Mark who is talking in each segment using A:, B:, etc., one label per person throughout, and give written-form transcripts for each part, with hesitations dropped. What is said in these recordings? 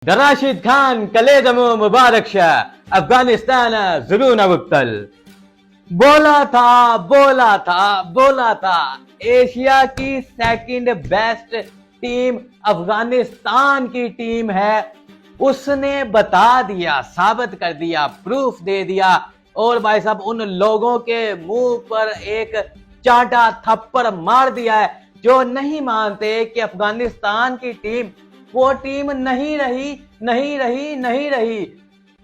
A: राशिद खान कलेदम मुबारक शाह अफगानिस्तान जरूर नवक्तल। बोला था एशिया की सेकंड बेस्ट टीम अफगानिस्तान की टीम है। उसने बता दिया, साबित कर दिया, प्रूफ दे दिया और भाई साहब उन लोगों के मुंह पर एक चांटा थप्पड़ मार दिया है जो नहीं मानते कि अफगानिस्तान की टीम वो टीम नहीं रही।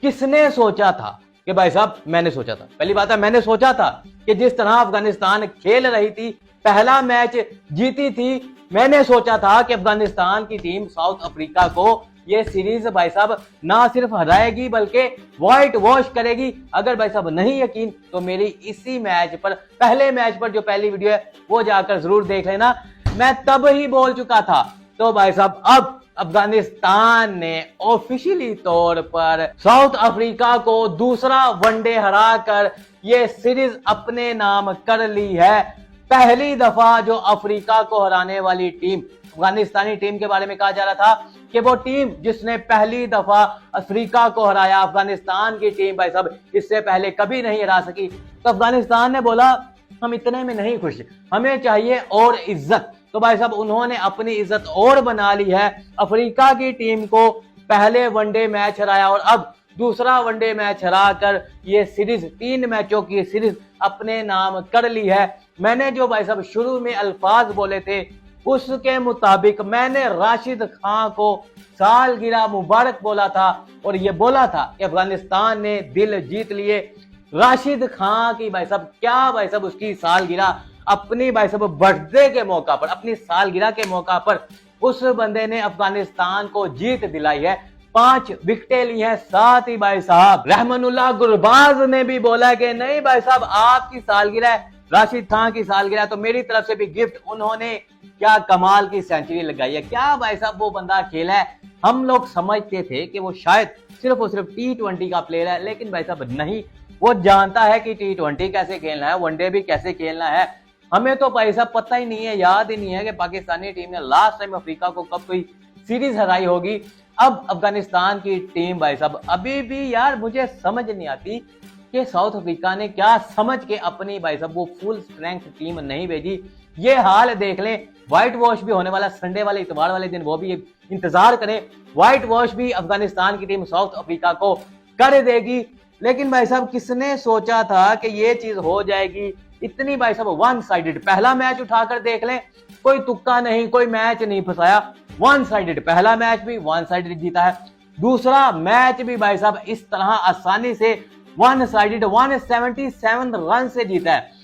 A: किसने सोचा था कि भाई साहब, मैंने सोचा था, पहली बात है मैंने सोचा था कि जिस तरह अफगानिस्तान खेल रही थी, पहला मैच जीती थी, मैंने सोचा था कि अफगानिस्तान की टीम साउथ अफ्रीका को ये सीरीज भाई साहब ना सिर्फ हराएगी बल्कि व्हाइट वॉश करेगी। अगर भाई साहब नहीं यकीन तो मेरी इसी मैच पर, पहले मैच पर जो पहली वीडियो है वो जाकर जरूर देख लेना, मैं तब ही बोल चुका था। तो भाई साहब अब अफगानिस्तान ने ऑफिशियली तौर पर साउथ अफ्रीका को दूसरा वनडे हराकर ये सीरीज अपने नाम कर ली है। पहली दफा जो अफ्रीका को हराने वाली टीम, अफगानिस्तानी टीम के बारे में कहा जा रहा था कि वो टीम जिसने पहली दफा अफ्रीका को हराया, अफगानिस्तान की टीम भाई साहब इससे पहले कभी नहीं हरा सकी। तो अफगानिस्तान ने बोला हम इतने में नहीं खुश, हमें चाहिए और इज्जत। तो भाई साहब उन्होंने अपनी इज्जत और बना ली है, अफ्रीका की टीम को पहले वनडे मैच हराया और अब दूसरा वनडे मैच हराकर ये सीरीज, 3 मैचों की सीरीज अपने नाम कर ली है। मैंने जो भाई साहब शुरू में अल्फाज बोले थे उसके मुताबिक मैंने राशिद खान को सालगिरह मुबारक बोला था और ये बोला था कि अफगानिस्तान ने दिल जीत लिए। राशिद खान की भाई साहब क्या भाई साहब उसकी सालगिरह, अपनी भाई साहब बर्थडे के मौका पर, अपनी सालगिरह के मौका पर उस बंदे ने अफगानिस्तान को जीत दिलाई है, 5 विकेटें ली हैं। साथ ही भाई साहब रहमानुल्लाह गुरबाज ने भी बोला कि नहीं भाई साहब आपकी सालगिरह, राशिद खान की सालगिरह, तो मेरी तरफ से भी गिफ्ट। उन्होंने क्या कमाल की सेंचुरी लगाई है, क्या भाई साहब वो बंदा खेला है। हम लोग समझते थे कि वो शायद सिर्फ और सिर्फ T20 का प्लेयर है, लेकिन भाई साहब नहीं, वो जानता है कि T20 कैसे खेलना है, वनडे भी कैसे खेलना है। हमें तो भाई साहब पता ही नहीं है, याद ही नहीं है कि पाकिस्तानी टीम ने लास्ट टाइम अफ्रीका को कब कोई सीरीज हराई होगी। अब अफगानिस्तान की टीम भाई साहब अभी भी यार मुझे समझ नहीं आती कि साउथ अफ्रीका ने क्या समझ के अपनी भाई साहब वो फुल स्ट्रेंथ टीम नहीं भेजी। ये हाल देख लें, व्हाइट वॉश भी होने वाला संडे वाले, इतवार वाले दिन, वो भी इंतजार करें। व्हाइट वॉश भी अफगानिस्तान की टीम साउथ अफ्रीका को कर देगी। लेकिन भाई साहब किसने सोचा था कि ये चीज हो जाएगी, इतनी भाई साहब वन साइडेड। पहला मैच उठाकर देख लें, कोई तुक्का नहीं, कोई मैच नहीं फंसाया, वन साइडेड। पहला मैच भी वन साइडेड जीता है, दूसरा मैच भी भाई साहब इस तरह आसानी से वन साइडेड 177 रन से जीता है।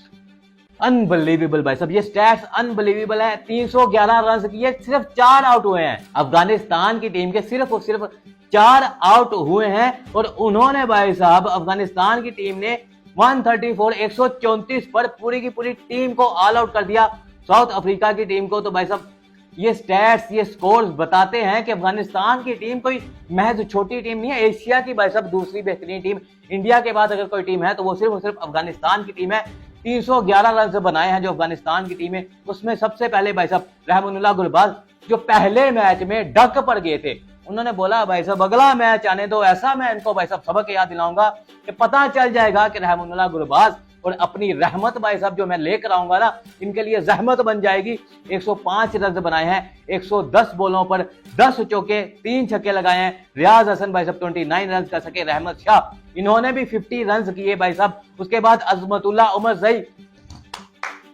A: अनबिलीवेबल भाई साहब, ये स्टैट्स अनबिलीवेबल है। 311 रन किए, सिर्फ 4 आउट हुए हैं। अफगानिस्तान की टीम के सिर्फ और सिर्फ 4 आउट हुए हैं और उन्होंने भाई साहब अफगानिस्तान की टीम ने 134 पर पूरी की पूरी टीम को ऑल आउट कर दिया, साउथ अफ्रीका की टीम को। तो भाई साहब ये स्टैट्स, ये स्कोर्स बताते हैं कि अफगानिस्तान की टीम कोई महज छोटी टीम नहीं है, एशिया की भाई साहब दूसरी बेहतरीन टीम। इंडिया के बाद अगर कोई टीम है तो वो सिर्फ और सिर्फ अफगानिस्तान की टीम है। 311 रन बनाए हैं जो अफगानिस्तान की टीम है, उसमें सबसे पहले भाई साहब रहमानुल्लाह गुरबाज जो पहले मैच में डक पर गए थे, उन्होंने बोला भाई साहब अगला मैच आने दो, ऐसा मैं इनको भाई साहब सबक याद दिलाऊंगा कि पता चल जाएगा कि रहमानुल्लाह गुरबाज और अपनी रहमत भाई साहब जो मैं लेकर आऊंगा ना, इनके लिए रहमत बन जाएगी। 105 रन बनाए हैं, 110 बॉलों पर 10 चौके 3 छक्के लगाए हैं। रियाज हसन भाई साहब 29 रन कर सके, रहमत शाह इन्होंने भी 50 रन किए भाई साहब। उसके बाद अजमतुल्लाह उमर जई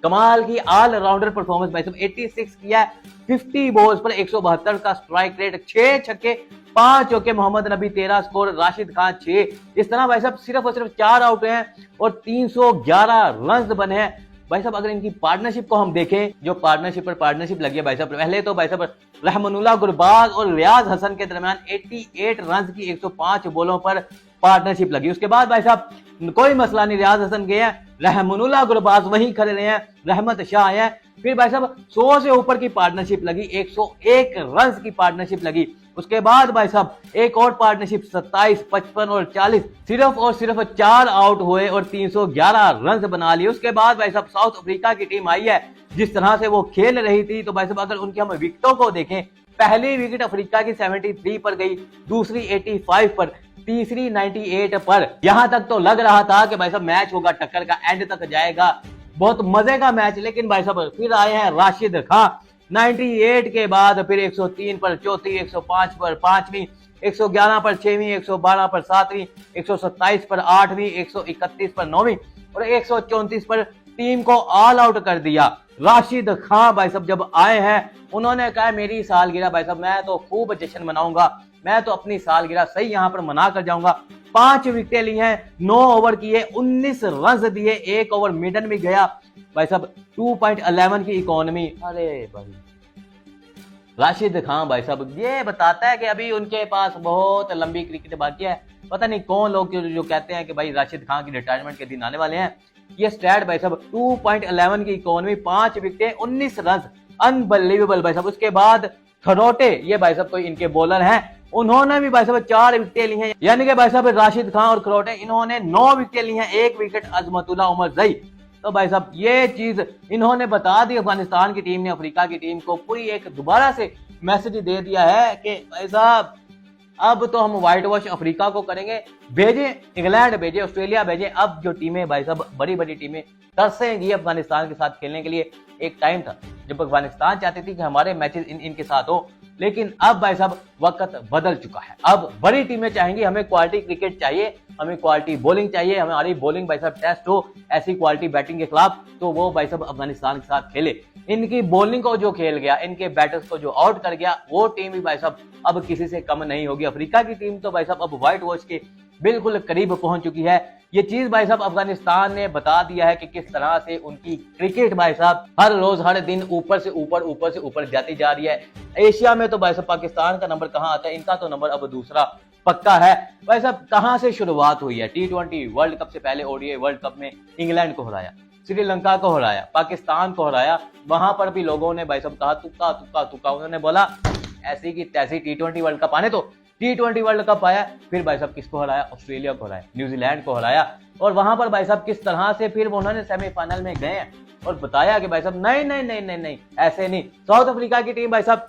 A: कमाल की ऑलराउंडर परफॉर्मेंस भाई साहब, 86 किया है, 50 बॉल्स पर 172 का स्ट्राइक रेट, 6 छक्के 5 चौके, मोहम्मद नबी 13 स्कोर, राशिद खान 6। इस तरह भाई साहब सिर्फ और सिर्फ 4 आउट हैं और 311 रन बने हैं। भाई साहब अगर इनकी पार्टनरशिप को हम देखें, जो पार्टनरशिप पर पार्टनरशिप लगी है भाई साहब, पहले तो भाई साहब रहमानुल्लाह गुरबाज और रियाज हसन के दरमियान 88 रन की 105 बॉलों पर पार्टनरशिप लगी। उसके बाद भाई साहब कोई मसला नहीं, रियाज हसन गए हैं, रहमानुल्लाह गुरबाज वहीं खड़े रहे हैं, रहमत शाह आए हैं। फिर भाई साहब 100 से ऊपर की पार्टनरशिप लगी, 101 रन की पार्टनरशिप लगी। उसके बाद भाई साहब एक और पार्टनरशिप 27, 55 और 40, सिर्फ और सिर्फ 4 आउट हुए और 311 रन बना लिए। उसके बाद भाई साहब साउथ अफ्रीका की टीम आई है, जिस तरह से वो खेल रही थी, तो भाई साहब अगर उनके हम विकेटों को देखें, पहली विकेट अफ्रीका की 73 पर गई, दूसरी 85 पर, तीसरी 98 पर। यहां तक तो लग रहा था कि भाई साहब मैच होगा टक्कर का, एंड तक जाएगा, बहुत मजे का मैच। लेकिन भाई साहब फिर आए हैं राशिद खान, 98 के बाद फिर 103 पर चौथी, 105 पर पांचवी, 111 पर छठवीं, 112 पर सातवीं, 127 पर आठवीं, 131 पर नौवीं और 134 पर टीम को ऑल आउट कर दिया। राशिद खान भाई साहब जब आए हैं, उन्होंने कहा मेरी सालगिरह भाई साहब मैं तो खूब जश्न मनाऊंगा, मैं तो अपनी सालगिरह सही यहां पर मना कर जाऊंगा। 5 विकेटें ली हैं, 9 ओवर किए, 19 रन दिए, 1 ओवर मिडन भी गया भाई साहब, 2.11 की इकोनॉमी। अरे भाई राशिद खान भाई साहब ये बताता है कि अभी उनके पास बहुत लंबी क्रिकेट बाकी है। पता नहीं कौन लोग जो कहते हैं कि भाई राशिद खान की रिटायरमेंट के दिन आने वाले हैं। ये स्टैट भाई साहब 2.11 की इकोनॉमी, 5 विकेटें, 19 रन, अनबिलीवेबल भाई साहब। उसके बाद खरोटे, ये भाई साहब कोई इनके बॉलर हैं, उन्होंने भी भाई साहब 4 विकेटें ली हैं। यानी कि भाई साहब राशिद खान और खरोटे इन्होंने 9 विकेटें ली हैं, 1 विकेट अजमतुल्ला उमर जई। तो भाई साहब ये चीज इन्होंने बता दी अफगानिस्तान की टीम ने अफ्रीका की टीम को, पूरी एक दोबारा से मैसेज दे दिया है कि भाई साहब अब तो हम व्हाइट वॉश अफ्रीका को करेंगे, भेजें इंग्लैंड, भेजें ऑस्ट्रेलिया, भेजें। अब जो टीमें भाई साहब बड़ी बड़ी टीमें तरसेंगी अफगानिस्तान के साथ खेलने के लिए। एक टाइम था जब अफगानिस्तान चाहती थी कि हमारे मैचेस इनके साथ हो, लेकिन अब भाई साहब वक्त बदल चुका है। अब बड़ी टीमें चाहेंगी, हमें क्वालिटी क्रिकेट चाहिए, हमें क्वालिटी बॉलिंग चाहिए, हमारी बॉलिंग भाई साहब टेस्ट हो ऐसी क्वालिटी बैटिंग के खिलाफ, तो वो भाई साहब अफगानिस्तान के साथ खेले। इनकी बॉलिंग को जो खेल गया, इनके बैटर्स को जो आउट कर गया, वो टीम भी भाई साहब अब किसी से कम नहीं होगी। अफ्रीका की टीम तो भाई साहब अब व्हाइट वॉश के बिल्कुल करीब पहुंच चुकी है। ये चीज भाई साहब अफगानिस्तान ने बता दिया है कि किस तरह से उनकी क्रिकेट भाई साहब हर रोज हर दिन ऊपर से ऊपर जाती जा रही है। एशिया में तो भाई साहब पाकिस्तान का नंबर कहां आता है, इनका तो नंबर अब दूसरा पक्का है। भाई साहब कहां से शुरुआत हुई है, T20 वर्ल्ड कप से पहले ODI वर्ल्ड कप में इंग्लैंड को हराया, श्रीलंका को हराया, पाकिस्तान को हराया। वहां पर भी लोगों ने भाई साहब कहा तुक्का तुक्का तुक्का, उन्होंने बोला ऐसी की तैसी T20 वर्ल्ड कप आने तो। T20 वर्ल्ड कप आया, फिर भाई साहब किसको हराया, ऑस्ट्रेलिया को हराया, न्यूजीलैंड को हराया। और वहां पर भाई साहब किस तरह से फिर उन्होंने सेमीफाइनल में गए और बताया कि भाई साहब नहीं नहीं नहीं नहीं नहीं ऐसे नहीं। साउथ अफ्रीका की टीम भाई साहब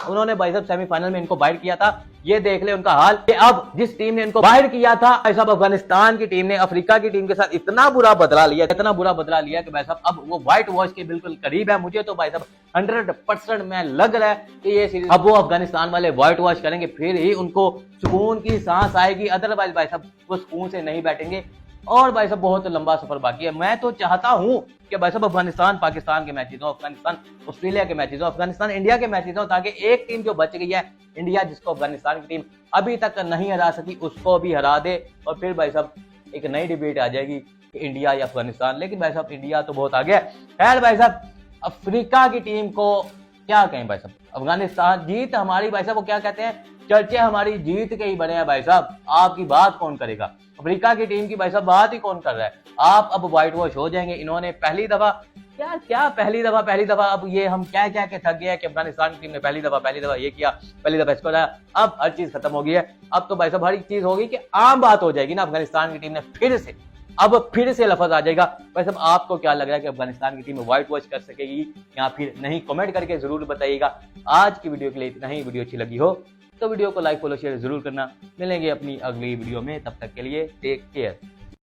A: उन्होंने भाई साहब सेमीफाइनल में इनको बाइट किया था। ये देख ले उनका हाल कि अब जिस टीम ने इनको बाइट किया था भाई साहब अफगानिस्तान की टीम ने अफ्रीका की टीम के साथ इतना बुरा बदला लिया कि भाई साहब अब वो व्हाइट वॉश के बिल्कुल करीब है। मुझे तो भाई साहब 100% में लग रहा है कि ये सीरीज अब वो अफगानिस्तान वाले व्हाइट वॉश करेंगे, फिर ही उनको सुकून की सांस आएगी। अदरवाइज भाई साहब वो सुकून से नहीं बैठेंगे। और भाई साहब बहुत लंबा सफर बाकी है। मैं तो चाहता हूं कि भाई साहब अफगानिस्तान पाकिस्तान के मैचेस हो, अफगानिस्तान ऑस्ट्रेलिया के मैचेस हो, अफगानिस्तान इंडिया के मैचेस हो, ताकि एक टीम जो बच गई है इंडिया, जिसको अफगानिस्तान की टीम अभी तक नहीं हरा सकी, उसको भी हरा दे। और फिर भाई साहब एक नई डिबेट आ जाएगी कि इंडिया या अफगानिस्तान। लेकिन भाई साहब इंडिया तो बहुत आगे है। खैर भाई साहब अफ्रीका की टीम को क्या कहें भाई साहब, अफगानिस्तान जीत हमारी भाई साहब वो क्या कहते हैं, चर्चे हमारी जीत के ही बने हैं भाई साहब, आपकी बात कौन करेगा। अफ्रीका की टीम की भाई साहब बात ही कौन कर रहा है। आप अब व्हाइट वॉश हो जाएंगे। इन्होंने पहली दफा पहली दफा अब ये हम क्या के थक गए कि अफगानिस्तान की टीम ने पहली दफा ये किया, पहली दफा इसको लाया। अब हर चीज खत्म हो गई है। अब तो भाई साहब हर एक चीज होगी कि आम बात हो जाएगी ना। अफगानिस्तान की टीम ने फिर से लफज आ जाएगा। भाई साहब आपको क्या लग रहा है कि अफगानिस्तान की टीम व्हाइट वॉश कर सकेगी या फिर नहीं, कमेंट करके जरूर बताइएगा। आज की वीडियो के लिए इतना ही। वीडियो अच्छी लगी हो तो वीडियो को लाइक फॉलो शेयर जरूर करना। मिलेंगे अपनी अगली वीडियो में, तब तक के लिए टेक केयर।